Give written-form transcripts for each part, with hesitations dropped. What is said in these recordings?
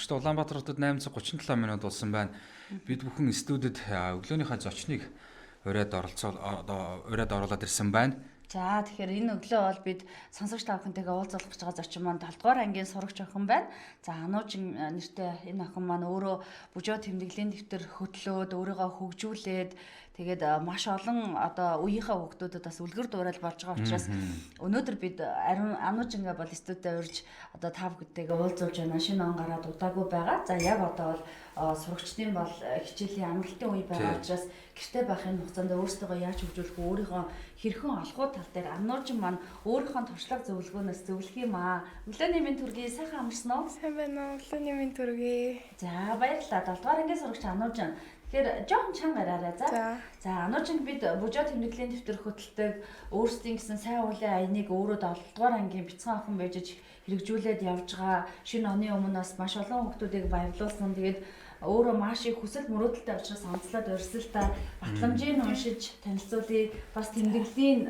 сонсогчдоо Улаанбаатар хотод 837 минут болсон байна. Бид бүхэн студид өглөөнийхөө зочныг ураад оруулаад ирсэн байна. За тэгэхээр энэ өглөө бол бид сонсогч та бүхэнтэйгээ уулзах гэж байгаа зочин маань 7 дугаар ангийн сурагч охин байна. За Ануужин нэртэй энэ охин маань өөрөө бүжөө тэмдэглэлийн дэвтэр хөтлөөд өөрийгөө хөгжүүлээд тэгээд маш олон одоо үеийнхээ хүүхдүүдэд бас үлгэр дуурайл болж байгаа учраас өнөөдөр бид ариун Ануужингаа бол студид урьж одоо та бүхэнтэйгээ уулзуулж байна. Шинэ он гараад удаагүй байгаа. За яг одоо бол сурагчдын бол хичээлийн амралтын үе байгаа учраас гэртээ байхын хугацаанд өөрсдөө яаж хөгжүүлэх вэ, өөрийнхөө хэрхэн олохоо тал дээр Ануужин маань өөрийнхөө туршлага зөвлөгөөнөөс зөвлөх юм аа. Өглөөний минь төргий сайхан амарсан уу? Сайн байна уу? Өглөөний минь төргий. За баярлалаа. 7 дугаар ангийн сурагч Ануужин. Тэгэхээр жоохон чанга гараарай за. За Ануужин бид бүжөө тэмдэглэлийн дэвтэр хөтэлдэг өөрсдийн гэсэн сайн уулын аяныг өөрөө 7 дугаар ангийн бяцхан охин байж хэрэгжүүлээд явж байгаа. Шинэ оны өмнө бас маш олон хүүхдүүдийг баярлуулсан. Тэгээд өөрөө маш их хүсэл мөрөөдөлтэй учраас онцлоод урьсалтай батламжийн уншиж танилцуулъя. Бас тэмдэглэлийн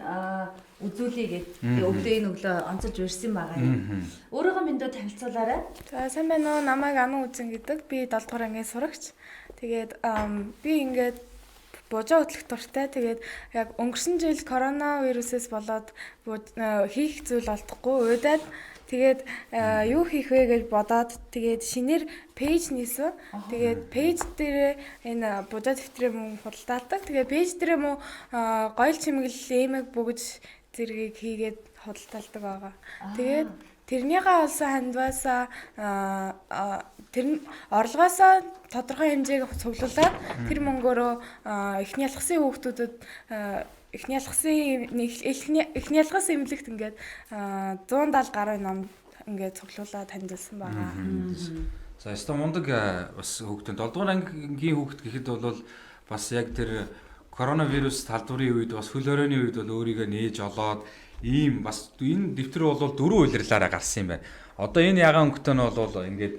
үзүүлье гэдэг өглөө энэ өглөө онцолж урьсан байгаа юм. Өөрөөгөө мэндөө танилцуулаарай. За сайн байна уу? Намайг Ану Үзэн гэдэг. Би 7 дугаар ангийн сурагч. Тэгээд би ингээд бужаа хөтлөх дуртай. Тэгээд яг өнгөрсөн жил коронавирусээс болоод хийх зүйл олдохгүй уйдаад тэгээд юу хийх вэ гэж бодоод тэгээд шинээр пэйж нээсэн. Тэгээд пэйж дээр энэ бужаа дэвтрийн мөн худалдаалдаг. Тэгээд пэйж дээр мөн гоёл чимэглэл эмэг бүгж зэргийг хийгээд худалдаалдаг байгаа. Тэгээд тэрнийхээ олсон хандваасаа тэр орлогоосоо тодорхой хэмжээг цуглуулад тэр мөнгөөрөө эхний ялгасын хүүхдүүдэд эхний ялгаас эмнэлэгт ингээд 170 гаруй ном ингээд цуглуулад танилцуулсан байгаа. За өстой мундаг бас хүүхдэн 7 дугаар ангийн хүүхд гэхэд бол бас яг тэр коронавирус талдварын үед бас хөл хорионы үед бол өөрийгөө нээж олоод ийм бас энэ дэвтэр бол 4 улирлаараа гарсан юм байна. Одоо энэ ягаан өнгөтэй нь бол ингээд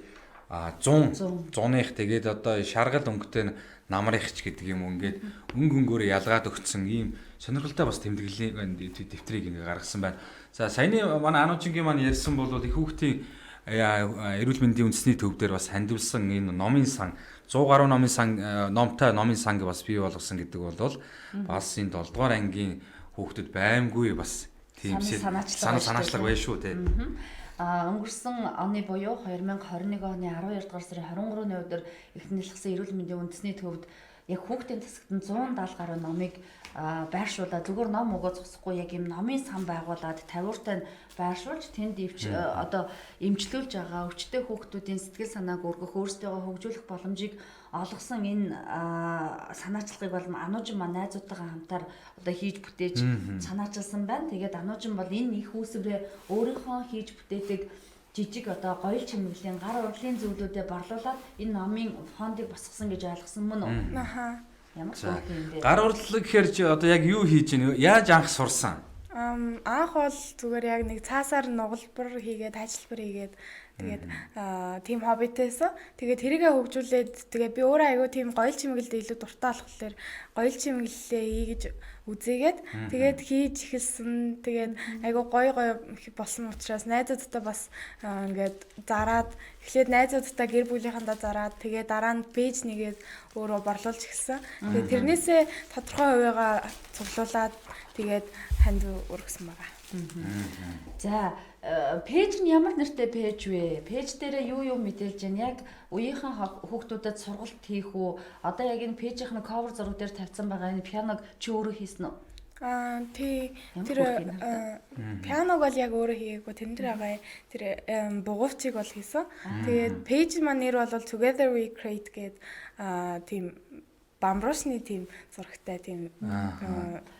100-ных тэгээд одоо шаргал өнгөтэй намрыхч гэдэг юм ингээд өнгөөр ялгаад өгсөн ийм сонирхолтой бас тэмдэглэлийн дэвтрийг ингээд гаргасан байна. За саяны манай Ануужингийн маань ярьсан бол их хүүхдийн эрүүл мэндийн үндэсний төв дээр бас хандивсан энэ номын сан 100 гаруй номын сан номтой номын санг бас бий болгосон гэдэг бол бас энэ 7 дугаар ангийн хүүхдэд баймгүй бас тийм санаачлага байна шүү те. Өнгөрсөн оны буюу 2021 оны 12 дугаар сарын 23-ны өдөр эхний нэлгсэн эрүүл мэндийн үндэсний төвд яг хүүхдийн засагт 170 гаруй номыг байршуулаад зүгээр ном өгөө зогсохгүй яг юм номын сан байгуулад тавиуртай нь байршуулж тэнд одоо эмчлүүлж байгаа өвчтөе хүүхдүүдийн сэтгэл санааг өргөх өөрсдөө хөгжүүлэх боломжийг олгосон энэ санаачлагыг бол Ануужин маань найзуудтайгаа хамтаар одоо хийж бүтээж санаачилсан байна. Тэгээд Ануужин бол энэ их үүсвэрээ өөрийнхөө хийж бүтээдэг жижиг одоо гоёл чимэглэлийн гар урлын зүйлүүдэд борлуулад энэ номын фондыг босгосон гэж ойлгосон мөн үү? Аха. Ямар хөөрхөн юм бэ? Гар урлаг гэхэр чи одоо яг юу хийж гин? Яаж анх сурсан? Анх бол зүгээр яг нэг цаасаар нугалбар хийгээд ажиллабар хийгээд тэгээд тийм хоббитээсэн. Тэгээд тэрийгэ хөгжүүлээд тэгээд би өөрөө айгүй тийм гоёл чимэглэлд илүү дуртай болохоор гоёл чимэглэлээ хийж үзээгээд тэгээд хийж эхэлсэн. Тэгээд айгүй гоё болсон учраас найзуудтай бас ингээд зараад эхлээд найзуудтай гэр бүлийнхандаа зараад тэгээд дараа нь пэйж нэгээд өөрөө борлуулж эхэлсэн. Тэгээд тэрнээсээ тодорхой хувийгаа цуглуулад тэгээд ханд өргөсөн байгаа. За пэйж нь ямар нэртэй пэйж вэ? Пэйж дээр юу мэдээлж байна? Яг үеийнхэн хүүхдүүдэд сургалт хийх үү? Одоо яг энэ пэйжийн cover зураг дээр тавьсан байгаа энэ пианог чи өөрөө хийсэн үү? Тий. Тэр пианог бол яг өөрөө хийгээгүй. Тэрэн дээр байгаа тэр бугуйчиг бол хийсэн. Тэгээд пэйж маань нэр бол Together We Create гэдэг тийм бамбруусны тийм зурагтай тийм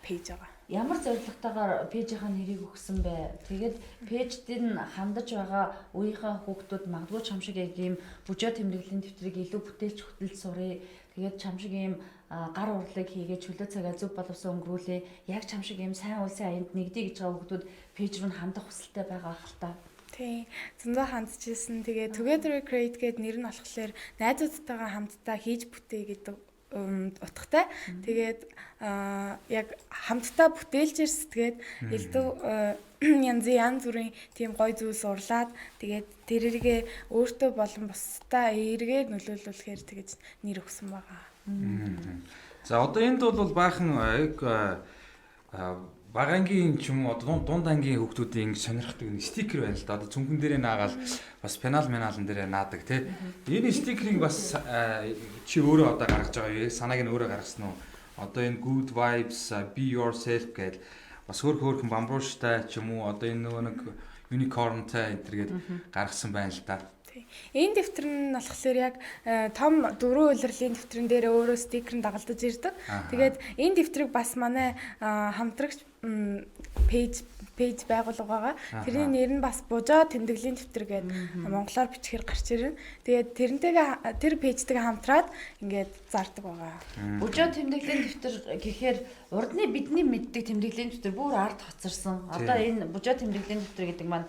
пэйж байгаа. Ямар зорилготойгоор пэйжийнхаа нэрийг өгсөн бэ? Тэгээд пэйжд нь хандаж байгаа үеийнхээ хүүхдүүд магадгүй чам шиг яг ийм бүжөө тэмдэглэлийн дэвтрийг илүү бүтээлч хөтөлж сурыг. Тэгээд чам шиг ийм гар урлаг хийгээд чөлөө цагаа зөв боловсон өнгөрүүлээ. Яг чам шиг ийм сайн улсын аянд нэгдэй гэж байгаа хүүхдүүд пэйж рүү хандах хүсэлтэй байгаа хэл та. Тий. Зөндөө хандчихсэн. Тэгээд Together We Create гэдэг нэр нь болохоор найзуудтайгаа хамтдаа хийж бүтээ гэдэг утгатай. Тэгээд яг хамтдаа бүтээлчээр сэтгээд илүү янз бүрийн тийм гоё зүйлс урлаад тэгээд тэрэргээ өөртөө болон бусдаа эргээр нөлөөлүүлэхээр тэгэж нэр өгсөн байгаа. За одоо энд бол баахан яг багангийн ч юм уу дунд ангийн хүүхдүүдийн сонирхдаг нэг стикер байна л да. Одоо цүнхэн дээрээ наагаал бас пенал меналн дээрээ наадаг тий. Энэ стикерийг бас чи өөрөө одоо гаргаж байгаа юу? Санааг нь өөрөө гаргасан уу? Одоо энэ good vibes, be yourself гэдэг бас хөөрхөн бамбууштай ч юм уу одоо энэ нөгөө нэг unicornтай энэ төргээд гаргасан байна л да. Энэ дэвтэр нь болохоор яг том дөрвөн улирлын дэвтрэн дээр өөрөө стикер нь дагалдаж ирдэг. Тэгээд энэ дэвтрийг бас манай хамтрагч пэйж байгуулга байгаа. Тэрний нэр нь бас Бужоо тэмдэглэлийн дэвтэр гэдэг монголоор бичгээр гарч ирнэ. Тэгээд тэр пэйжтэйгээ хамтраад ингээд зардаг байгаа. Бужоо тэмдэглэлийн дэвтэр гэхээр урдны бидний мэддэг тэмдэглэлийн дэвтэр бүр ард хоцорсон. Одоо энэ Бужоо тэмдэглэлийн дэвтэр гэдэг маань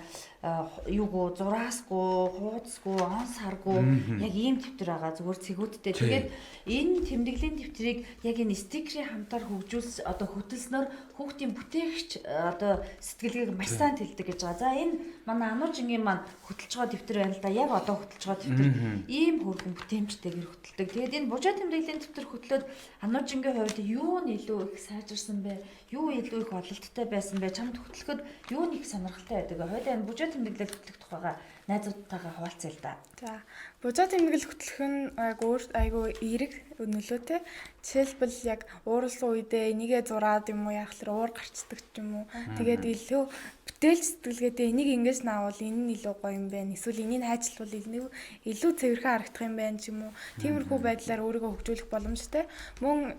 юугүй зураасгүй, хуудасгүй, он саргүй яг ийм дэвтэр байгаа зүгээр цэгүүдтэй. Тэгээд энэ тэмдэглэлийн дэвтрийг яг энэ стикерийн хамтаар хөгжүүлс одоо хөтөлснөөр хүүхдийн бүтээгч одоо сэтгэлгээг маш сайн тэлдэг гэж байгаа. За энэ манай Ануужингийн маань хөтөлж байгаа дэвтэр байна л да. Яг одоо хөтөлж байгаа дэвтэр ийм хөргөн бүтээмжтэйгээр хөтэлдэг. Тэгээд энэ Бужоо тэмдэглэлийн дэвтэр хөтлөөд Ануужингийн хувьд юу нь илүү их сайжирсан бэ? Юу илүү их ололттой байсан бэ? Чамд хөтлөхөд юу нэг сонирхолтой байдаг. Хоёулаа энэ Бужоо тэмдэглэл хөтлөх тухайга найзуудтайгаа хуваалцъя л да. За, Бужоо тэмдэглэл хөтлөх нь айгу эерэг нөлөөтэй. Жишээлбэл яг ууралсан үедээ энийгээ зураад юм уу яахлаар уур гарчдаг ч юм уу. Тэгээд илүү бүтээл сэтгэлгээтэй энийг ингэж наавал энэ нь илүү гоё юм байна. Эсвэл энийг хайчилбал илүү цэвэрхэн харагдах юм байна ч юм уу. Тиймэрхүү байдлаар өөрийгөө хөгжүүлэх боломжтой. Мөн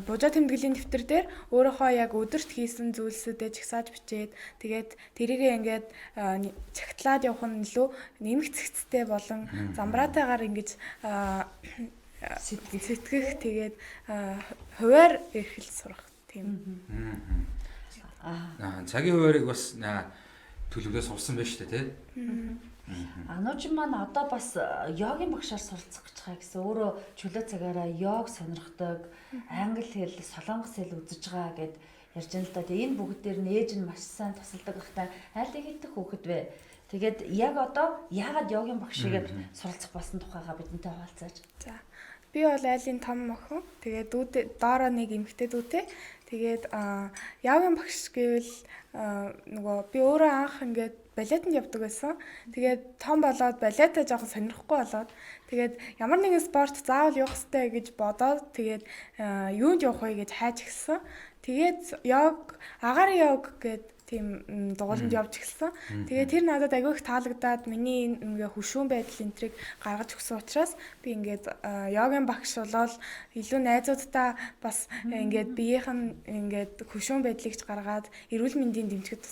Бужоо тэмдэглэлийн дэвтэр дээр өөрийнхөө яг өдөрт хийсэн зүйлсүүдээ жагсааж бичээд тэгээд тэрийгээ ингээд чагтлаад явах нь илүү нэмэх цэгцтэй болон замбраатайгаар ингэж сэтгэх тэгээд хуваар эрхэл сурах тийм. Цагийн хуваарийг бас төлөвлөөс сурсан байж тээ тий. Ануужин маань одоо бас йогийн багшаар суралцах гэж байгаа гэсэн өөрөө чөлөө цагаараа йог сонирхдаг, англи хэл, солонгос хэл үзэж байгаа гэд ярьж байна л да. Тэгээ энэ бүгд дээр нь ээж нь маш сайн тусалдаг байхтай айлыг хийдэг хүүхэд вэ. Тэгээд яг одоо яагаад йогийн багшигээд суралцах болсон тухайга бидэнтэй хуваалцаач. За. Би бол айлын том охин. Тэгээд дүүтэй доороо нэг эмэгтэй дүүтэй. Тэгээд йогийн багш гэвэл нөгөө би өөрөө анх ингээд балетанд явдаг байсан. Тэгээд том болоод балетаа жоохон сонирхгүй болоод тэгээд ямар нэгэн спорт заавал явах хэрэгтэй гэж бодоод тэгээд юунд явах вэ гэж хайж гисэн. Тэгээд агаар йог гэдэг тийм дугууланд явж эхэлсэн. Тэгээд тэр надад агүй их таалагдаад миний ингээ хөшүүн байдал энтрийг гаргаж өгсөн учраас би ингээд йогийн багш болоод илүү найзуудтай бас ингээд биеийнх нь ингээд хөшүүн байдлыг ч гаргаад эрүүл мэндийн дэмжихэд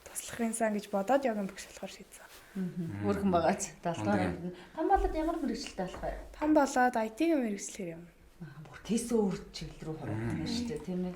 туслахын сан гэж бодоод йогийн багш болохоор шийдсэн. Өөрхөн байгаач. 70 амд. Том болоод ямар мэргэжилтэй болох вэ? Том болоод IT-ийн мэргэжлэр юм. Бүр тийсээ өөр чиглэл рүү хоригдсон шүү дээ, тийм ээ.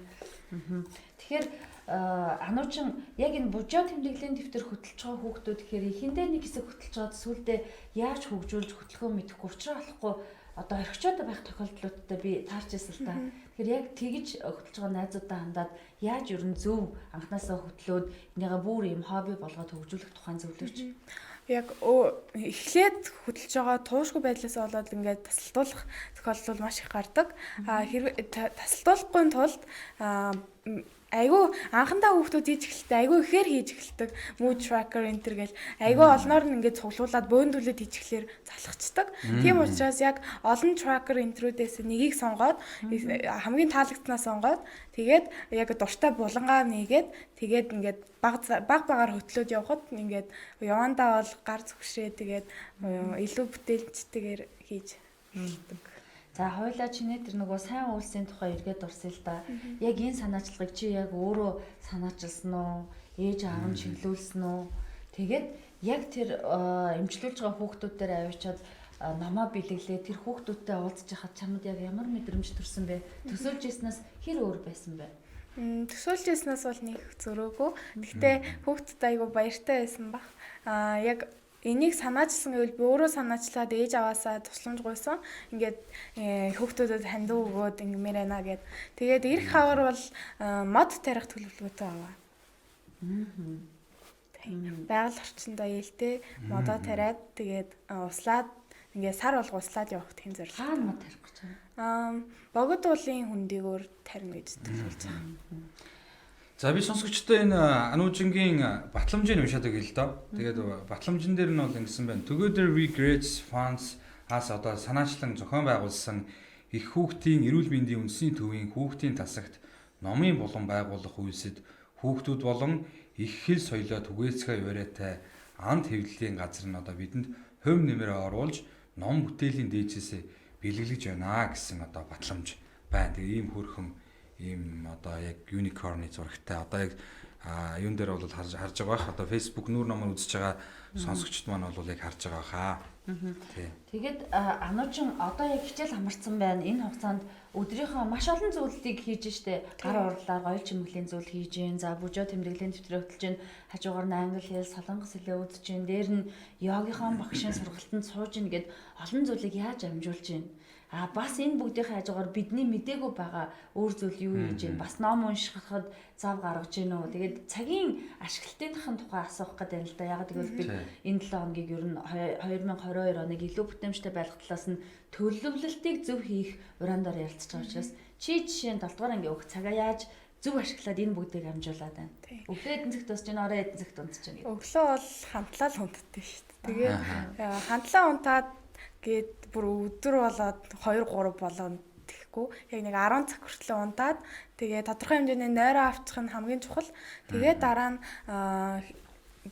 Тэгэхээр Ануужин яг энэ Бужоо тэмдэглэлийн дэвтэр хөтлж байгаа хүүхдүүд гэхээр эхэндээ нэг хэсэг хөтлж байгаа сүулдэ яаж хөгжүүлж хөтлөхөө мэдэхгүй учраас болохгүй одоо орхичоод байх тохиолдлуудтай би таарч ирсэн л та. Тэгэхээр яг тэгж хөтлж байгаа найзуудаа хандаад яаж ерөн зөв анханасаа хөтлөөд энийгээ бүр юм хобби болгоод хөгжүүлэх тухайн зөвлөж. Яг эхлээд хөтлж байгаа туушгүй байдлаас болоод ингээд тасалдуулах тохиолдол маш их гардаг. Хэрвээ тасалдуулахгүй тулд айгүй анхандаа хүүхдүүд хийж эхэлдэг, айгүй ихээр хийж эхэлдэг, mood tracker enter гэл айгүй олноор нь ингээд цуглуулад бөөндүүлээд хийж эхлэхээр залхацдаг. Тийм учраас яг олон tracker enterүүдээс нэгийг сонгоод хамгийн таалагдсанаа сонгоод тэгээд яг дуртай булангаа нээгээд тэгээд ингээд баг багаар хөтлөөд явхад ингээд явандаа бол гар зүгшээ тэгээд илүү бүтээлчтэйгээр хийж эхэлдэг. За хоёлаа чиний тэр нөгөө сайн үйлсийн тухай эргээд дурсъя л да. Яг энэ санаачлагыг чи яг өөрөө санаачилсан уу? Ээж аав нь чиглүүлсэн үү? Тэгээд яг тэр эмчлүүлж байгаа хүүхдүүдээр авчиад намаа бэлэглээ тэр хүүхдүүдтэй уулзж хахад чамд яг ямар мэдрэмж төрсөн бэ? Төсөөлж ирснээс хэр өөр байсан бэ? Төсөөлж ирснээс бол нэг зөрөөгүй. Гэхдээ хүүхдэд айгу баяртай байсан баг. Яг энийг санаачилсан гэвэл би өөрөө санаачлаад ээж аваасаа тусламж гуйсан. Ингээд хүүхдүүдэд хандив өгөөд ингэмээр байна гэд. Тэгээд эх хавар бол мод тарих төлөвлөгөөтэй аваа. Байгаль орчиндөө ээлтэй модоо тариад тэгээд услаад ингээд сар болго услаад явах тийм зорилго. Хаана мод тарих гэж байна? Богд уулын хүндийгээр тарина гэж төлөвлөж байгаа. За би сонсогчтой энэ Ануужингийн батламжийг уншаад өгье л доо. Тэгээд батламжин дээр нь бол ингэсэн байна. Together We Great Funds хаас одоо санаачлан зохион байгуулсан их хүүхдийн эрүүл мэндийн үндэсний төвийн хүүхдийн тасагт номын булан байгуулах үйлсэд хүүхдүүд болон их хэл соёлоо түгээцгээ яваарайтай анд хэвлэлийн газар нь одоо бидэнд хувь нэмрээ оруулж ном бүтээлийн дээжээсээ бэлгэлж байна гэсэн одоо батламж байна. Тэгээ ийм хөрхөм ийм одоо яг unicorn-ы зурагтай одоо яг юун дээр бол харж байгаа бах одоо Facebook нүүр номоор үзэж байгаа сонсогчд маань бол яг харж байгаа хаа. Тэгээд Ануучин одоо яг хичээл хамарсан байна. Энэ хугацаанд өдрийнхөө маш олон зүйлийг хийж штэ. Гар урлаар гоё чимэглийн зүйл хийж гин. За бүжөө тэмдэглэлийн дэвтрээ хөтлж гин. Хажуугаар нь англи хэл, солонгос хэлээ үзэж гин. Дээр нь йогийнхаа багшийн сургалтанд сууж гин гэд олон зүйлийг яаж амжуулж гин. Бас энэ бүгдийнхээ хажуугаар бидний мдээгүй байгаа өөр зүйл юу хийж гин. Бас ном уншихад зав гаргаж гин үү. Тэгээд цагийн ашиглалтынхын тухай асуух гэдэг юм л да. Яг тэгвэл би энэ 7 хоногийг ер нь 2022 оныг илүү бүтээмжтэй байлгах талаас нь төлөвлөлтийг зөв хийх урандаар ярилцж байгаа учраас чи жишээ нь 7 дугаар ангийн өг цагаа яаж зөв ашиглаад энэ бүгдийг амжуулаад байна. Өглөө эдэн цагт усж гин, орой эдэн цагт унтж гин. Өглөө бол хамтлал унтдаг шүү дээ. Тэгээд хамтлаа унтаад гээд бүр өдөр болоод 2 3 болоод тэгэхгүй. Яг нэг 10 цаг хүртэл унтаад тэгээд тодорхой хэмжээний нойроо авчих нь хамгийн чухал. Тэгээд дараа нь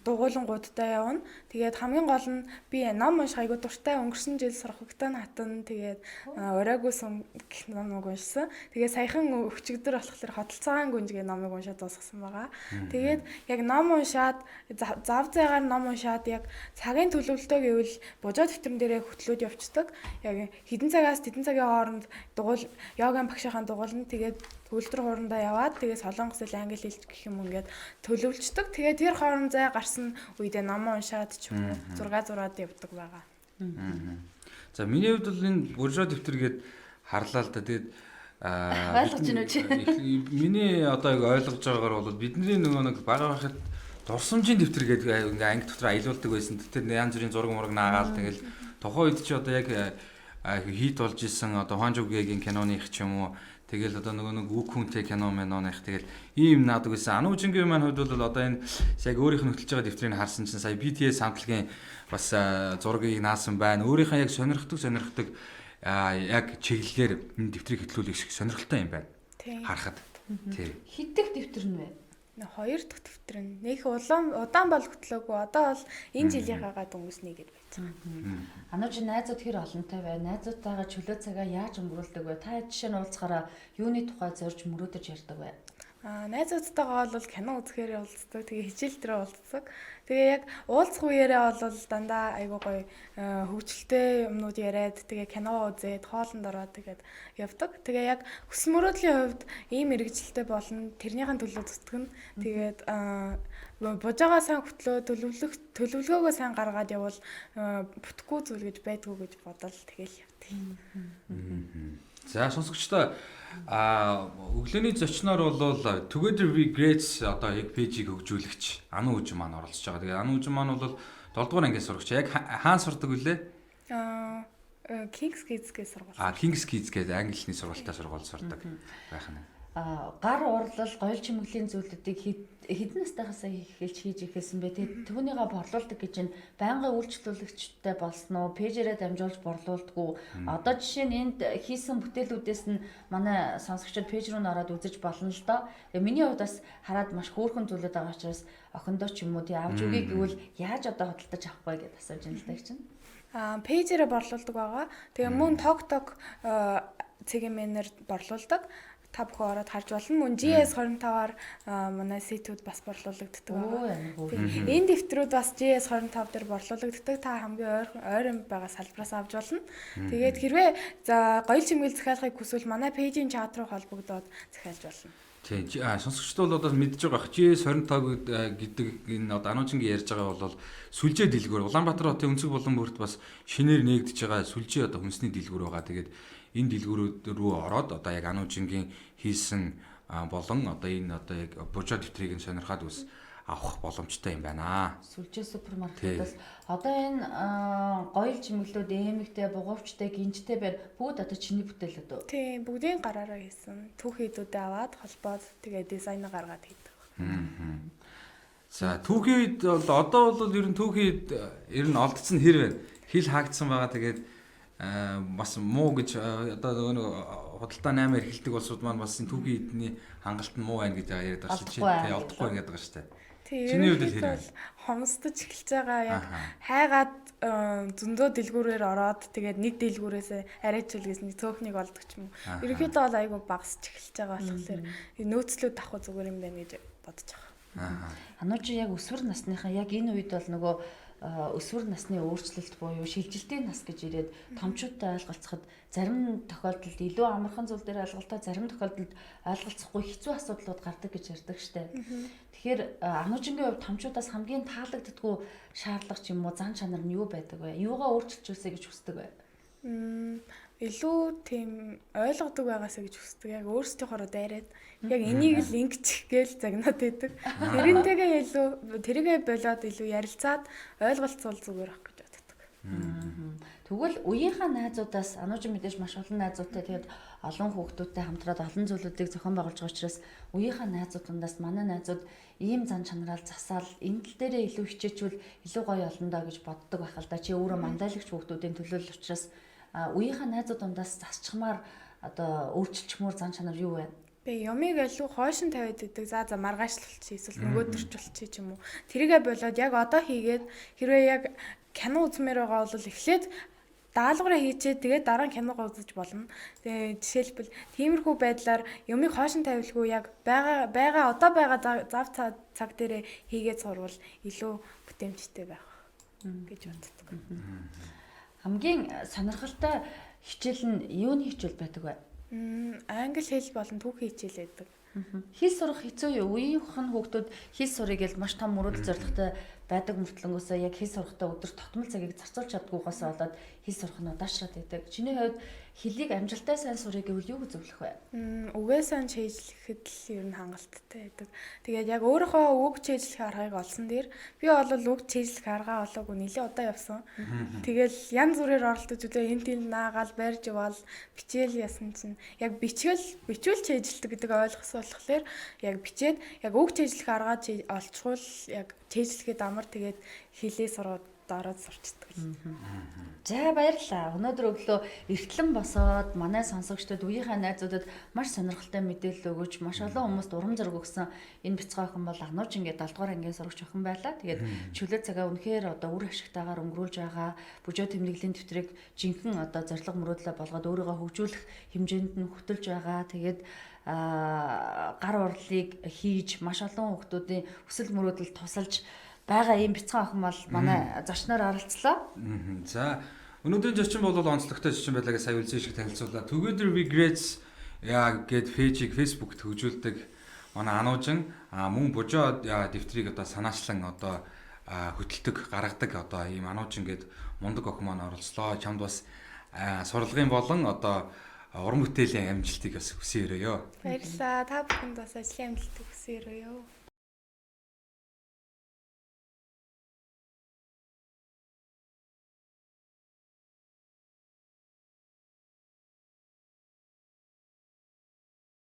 дугуулангуудтай явна. Тэгээд хамгийн гол нь би ном унших айгуу дуртай өнгөрсөн жил сурахагтай хатан тэгээд урайгүй сум гэх номыг уншсан. Тэгээд саяхан өчигдөр болохоор хотолцоогийн гүнжгээ номыг уншаад дуусгасан байгаа. Тэгээд яг ном уншаад зав зайгаар ном уншаад яг цагийн төлөвлөлтөө гэвэл бужоо дэвтэрэн дээрээ хөтлөөд явцдаг. Яг хэдэн цагаас хэдэн цагийн хооронд йогагийн багшийнхаа дугуулна. Тэгээд үйлдвэр хоорондоо яваад тэгээд солонгос хэл англи хэл гэх юм ингээд төлөвлөждөг. Тэгээд тэр хооронд зай гарсан үедээ ном уншаад ч юм уу 6 зураад явдаг байгаа. За миний хувьд бол энэ буржуа дэвтэр гээд харлаа л да. Тэгээд ойлгож байна уу чи? Миний одоо яг ойлгож байгаагаар бол бидний нөгөө нэг бага байхад дурсамжийн дэвтэр гээд ингээ анги дотор аялуулдаг байсан. Тэр янз бүрийн зураг мураг наагаал тэгэл тухайн үед чи одоо яг хит болж исэн одоо Хонжугийн киноных ч юм уу тэгэл одоо нөгөө нэг үг хүнтэй кино мэноных тэгэл ийм наадаг байсан. Ануужингийн маань хувьд бол одоо энэ яг өөрийнх нь хөтлж байгаа дэвтрийг харсан чинь сая BTS хамтлагийн бас зургийг наасан байна. Өөрийнхөө яг сонирхдаг яг чиглэлээр энэ дэвтрийг хөтлүүлэх шиг сонирхолтой юм байна. Харахад. Тий. Хитдэг дэвтэр нь вэ? 2 дахь дэвтэр нь. Нөх удаан бол хөтлөөгүй. Одоо бол энэ жилийнхаагаа дүнгэснэ гэж байна. Анууч найзууд хэр олонтой байна? Найзуудтайгаа чөлөө цагаа яаж өнгөрүүлдэг вэ? Та жишээ нь уулзахаараа юуны тухай зорж мөрөөдөж ярьдаг вэ? Найзуудтайгаа бол кино үзэхээр уулздаг. Тэгээ хичээл дээр уулздаг. Тэгээ яг уулзах үеэрээ бол дандаа айгуу гоё хөвгчлөлтэй юмнууд яриад тэгээ кино үзээд хоолнд ороод тэгээд явдаг. Тэгээ яг хүсэл мөрөөдлийн хувьд ийм мэрэгжилтэй болно. Тэрнийхэн төлөө зүтгэн. Тэгээд бужаагаа сайн хөтлөө төлөвлөгөөгөө сайн гаргаад явбал бүтэхгүй зүйл гэж байдгүй гэж бодол тэгэл явдаг. За сонсогчдоо өглөөний зочноор бол Together We Great одоо яг пэйжийг хөгжүүлэгч Ану Үжин маань оролцож байгаа. Тэгээ Ану Үжин маань бол 7 дугаар ангийн сурагч. Яг хаана сурдаг вүлээ? King's Kids гэж сургууль. King's Kids гэдэг англи хэлний сургуультай сургууль сурдаг байх нь. Гар урлал, гоёл чимэглийн зүйлүүдийг хэдэн настайхаас эхэлж хийж ихэлсэн бэ? Тэгээд түүнийгээ борлуулдаг гэж нь байнгын үйлчлүүлэгчтэй болсон уу? Пэйжээрээ дамжуулж борлуулдаггүй. Одоо жишээ нь энд хийсэн бүтээлүүдээс нь манай сонсогчид пэйж руу ороод үзэж болно л доо. Тэгээ миний хувьд бас хараад маш хөөрхөн зүйлүүд байгаа учраас охиндоо ч юм уу тий авч үгүй гэвэл яаж одоо хөдөлтөж авах вэ гэдээ асууж байна л да чинь. Пэйжээрээ борлуулдаг байгаа. Тэгээ мөн TokTok цэгийн борлуулдаг. Та бүхэн ороод харж болно. Мөн GS25-аар манай сэтүүд бас борлуулагддаг байгаа. Энэ дэвтрүүд бас GS25 дээр борлуулагддаг. Та хамгийн ойрон байгаа салбараас авч болно. Тэгээд хэрвээ за гоёл чимэглэл захиалгыг хүсвэл манай пэйжийн чат руу холбогдоод захиалж болно. Тийм сонсогчдод бол одоо мэдж байгаа GS25 гэдэг энэ одоо Ануужингийн ярьж байгаа бол сүлжээ дэлгүүр Улаанбаатар хотын өнцөг булан бүрт бас шинээр нээгдэж байгаа сүлжээ одоо хүнсний дэлгүүр байгаа. Тэгээд энэ дэлгүүрүүд рүү ороод одоо яг Ануужингийн хийсэн болон одоо энэ одоо яг бужаа дэвтрийг сонирхаад ус авах боломжтой юм байна. Сүлжээ супермаркетаас одоо энэ гоёл чимэглүүд эмэгтэй, бугуйчтай, гинжтэй байна. Бүгд одоо чиний бүтээлүүд үү? Тийм, бүгдийн гараараа хийсэн. Түүхийдүүдээ аваад холбоод тэгээ дизайн гаргаад хийдэг. За түүхийн үед бол одоо бол ер нь түүхийд ер нь олдсон хэр байна. Хил хаагдсан байгаа. Тэгээд бас муу гэж одоо нөгөө худалдаа 8-аар эхэлдэг улсууд маань бас энэ түүхийн эдний хангалт нь муу байна гэж яриад байгаа шүү дээ. Олдохгүй ингээд байгаа шүү дээ. Чиний үед л хэрэг хомсдож эхэлж байгаа яг хайгаад зөндөө дэлгүүрээр ороод тэгээд нэг дэлгүүрээс арайчулгээс нэг цөөхнийг олдог ч юм уу. Ерөнхийдөө бол айгүй багасч эхэлж байгаа болохоор нөөцлүүд авах зүгээр юм байна гэж бодож байгаа. Ануужи яг өсвөр насныхаа яг энэ үед бол нөгөө өсвөр насны өөрчлөлт буюу шилжилтийн нас гэж ирээд томчуудтай ойлголцоход зарим тохиолдолд илүү амархан зүйл дээр ойлголтоо зарим тохиолдолд ойлголцохгүй хэцүү асуудлууд гардаг гэж ярьдаг штэ. Тэгэхээр Ануужингийн хувьд томчуудаас хамгийн таалагддаггүй шаардлага ч юм уу зан чанар нь юу байдаг вэ? Юугаа өөрчилжүүлсэ гэж хүсдэг вэ? Илүү тийм ойлгодог байгаасаа гэж хүсдэг. Яг өөрсдийнхоороо дайраад яг энийг л ингэчих гээл загнаад идэг. Тэрнтэйгээ илүү тэрийгэ болоод илүү ярилцаад ойлголцвол зүгээр ах гэж боддог. Тэгвэл үеийнхаа найзуудаас Ануужин мэдээж маш олон найзуудтай тэгээд олон хүүхдүүдтэй хамтраад олон зүйлүүдийг зохион байгуулж байгаа учраас үеийнхаа найзуудаас манай найзууд ийм зан чанараал засаал энэ тал дээрээ илүү хичээчвэл илүү гоё олондоо гэж боддог байх л да. Чи өөрөө мандайлагч хүүхдүүдийн төлөөлөл учраас үеийнхаа найзуудаас засчмаар одоо өөрчилчмөр зан чанар юу вэ? Би юмыг илүү хойшин тавиад идэг. За маргаашлуулчих эсвэл нөгөөдөрчүүлчих ч юм уу. Тэрийгэ болоод яг одоо хийгээд хэрвээ яг кино үзмээр байгаа бол эхлээд даалгавраа хийчээ тэгээд дараа нь киног үзэж болно. Тэгээ жишээлбэл тиймэрхүү байдлаар юмыг хойшин тавилгүй яг байгаа одоо байгаа зав цаг дээрээ хийгээд сурвал илүү бүтээмжтэй байх гэж боддог. Хамгийн сонирхолтой хичээл нь юуны хичээл байдаг вэ? Англи хэл болон түүхийн хичээл байдаг. Хэл сурах хэцүү юу? Үеийнхэн хүүхдүүд хэл сурыг л маш том мөрөөдөл зорилготой байдаг мөртлөнгөөсөө яг хэл сурахтаа өдөр тогтмол цагийг зарцуулж чаддгүйгээс болоод хэл сурах нь удаашраад байдаг. Чиний хувьд хэлийг амжилттай сайн сурах гэвэл юу гэж зөвлөх вэ? Үгээ сайн чийжлэхэд л ер нь хангалттай байдаг. Тэгээд яг өөрийнхөө үг чийжлэх аргыг олсон дээр би бол үг чийжлэх аргаа олоогүй нэлээд удаа явсан. Тэгэл янз бүрээр оролдож үлээ энэ тийм наагаал барьж яваал бичээл ясан чинь яг бичвэл чийжлдэг гэдэг ойлгосон болохоор яг бичээд яг үг чийжлэх аргаа олцвол яг чийжлэхэд амар тэгээд хэлээ сураад дараад сурчдаг. За баярлалаа. Өнөөдөр өглөө эртлэн босоод манай сонсогчдод үеийнхээ найзуудад маш сонирхолтой мэдээлэл өгөөж маш олон хүмүүст урам зориг өгсөн энэ бяцхан охин бол Ануужин гэдэг 7 дугаар ангийн сурагч охин байлаа. Тэгээд чөлөө цагаа үнэхээр одоо үр ашигтайгаар өнгөрүүлж байгаа. Бүжөө тэмдэглэлийн дэвтрийг жинхэнэ одоо зорилго мөрөөдлөө болгоод өөрийгөө хөгжүүлэх хэмжээнд нь хөтөлж байгаа. Тэгээд гар урлыг хийж маш олон хүмүүсийн хүсэл мөрөөдөлд тусалж байгаа ийм бяцхан охин бол манай зочноор оролцлоо. За өнөөдрийн зочин бол онцлогтой зочин байлаа гэж сая үлзэн шиг танилцууллаа. Together we great яг гэд пэйжийг Facebook төвжүүлдэг манай Ануужин мөн бужоо дэвтрийг одоо санаачлан одоо хөтэлдэг гаргадаг одоо ийм Ануужин гэд мундаг охин маань оролцлоо. Чамд бас сурлагын болон одоо уран бүтээлийн амжилтыг бас хүсье өрөөё. Баярлалаа. Та бүхэнд бас ажлын амжилт хүсье өрөөё.